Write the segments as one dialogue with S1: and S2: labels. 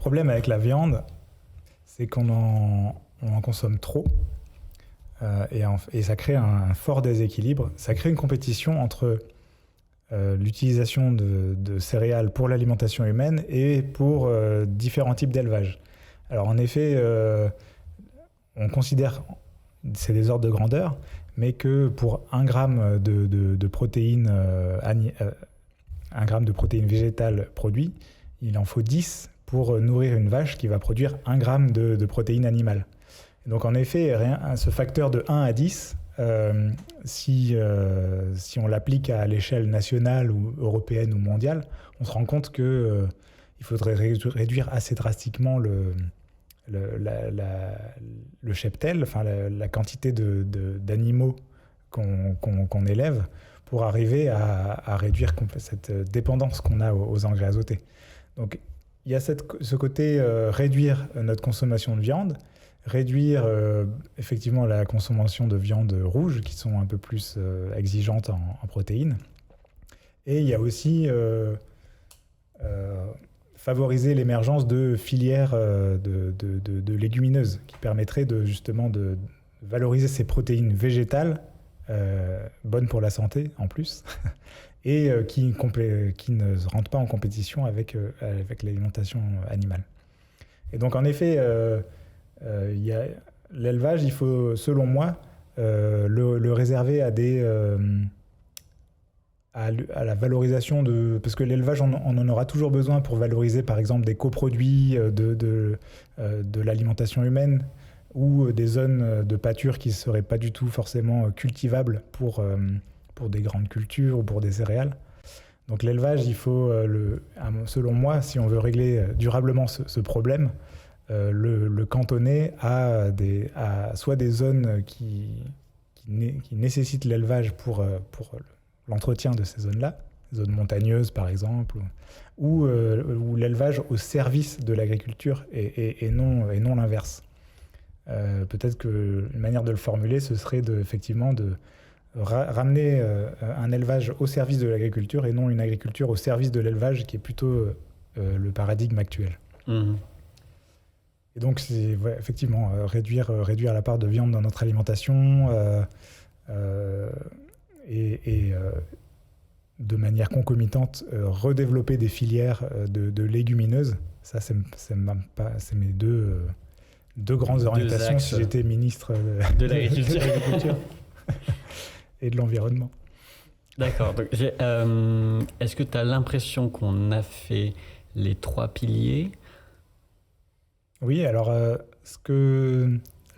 S1: problème avec la viande, c'est qu'on en consomme trop et ça crée un fort déséquilibre. Ça crée une compétition entre l'utilisation de céréales pour l'alimentation humaine et pour différents types d'élevage. Alors en effet, on considère, c'est des ordres de grandeur, mais que pour 1 gramme de protéines, 1 gramme de protéines végétales produit, il en faut 10 pour nourrir une vache qui va produire 1 gramme de protéines animales. Et donc en effet, ce facteur de 1 à 10, si on l'applique à l'échelle nationale ou européenne ou mondiale, on se rend compte qu'il faudrait réduire assez drastiquement le cheptel, enfin la quantité d'animaux qu'on élève pour arriver à réduire cette dépendance qu'on a aux engrais azotés. Donc il y a ce côté réduire notre consommation de viande, réduire effectivement la consommation de viande rouge qui sont un peu plus exigeantes en protéines. Et il y a aussi favoriser l'émergence de filières de légumineuses qui permettraient justement de valoriser ces protéines végétales bonnes pour la santé en plus et qui ne rentrent pas en compétition avec l'alimentation animale. Et donc en effet, l'élevage, il faut, selon moi, le réserver à la valorisation parce que l'élevage, on en aura toujours besoin pour valoriser par exemple des coproduits de l'alimentation humaine ou des zones de pâture qui ne seraient pas du tout forcément cultivables pour des grandes cultures ou pour des céréales. Donc l'élevage, il faut, selon moi, si on veut régler durablement ce problème, le cantonner à soit des zones qui nécessitent l'élevage pour l'entretien de ces zones-là, zones montagneuses par exemple, ou l'élevage au service de l'agriculture et non l'inverse. Peut-être qu'une manière de le formuler, ce serait effectivement de ramener un élevage au service de l'agriculture et non une agriculture au service de l'élevage, qui est plutôt le paradigme actuel. Mmh. Et donc, c'est effectivement réduire la part de viande dans notre alimentation et de manière concomitante, redévelopper des filières de légumineuses. Ça, c'est mes deux grandes orientations si j'étais ministre de l'agriculture et de l'environnement.
S2: D'accord. Donc, est-ce que tu as l'impression qu'on a fait les 3 piliers ?
S1: Oui, alors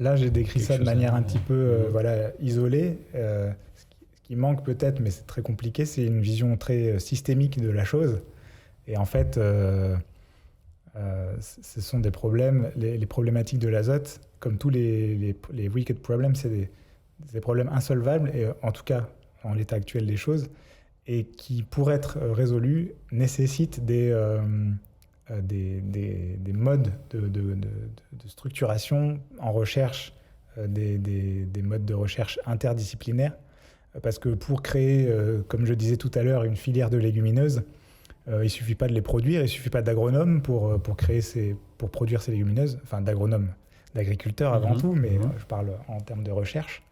S1: là j'ai décrit ça de manière un petit peu isolée. Ce qui manque peut-être, mais c'est très compliqué, c'est une vision très systémique de la chose. Et en fait, ce sont des problèmes, les problématiques de l'azote, comme tous les wicked problems, c'est des problèmes insolvables, et en tout cas en l'état actuel des choses, et qui, pour être résolus, nécessitent des modes de structuration en recherche, des modes de recherche interdisciplinaires, parce que pour créer, comme je disais tout à l'heure, une filière de légumineuses, il ne suffit pas de les produire, il ne suffit pas d'agronomes pour produire ces légumineuses, enfin d'agronomes, d'agriculteurs avant tout, mais je parle en termes de recherche.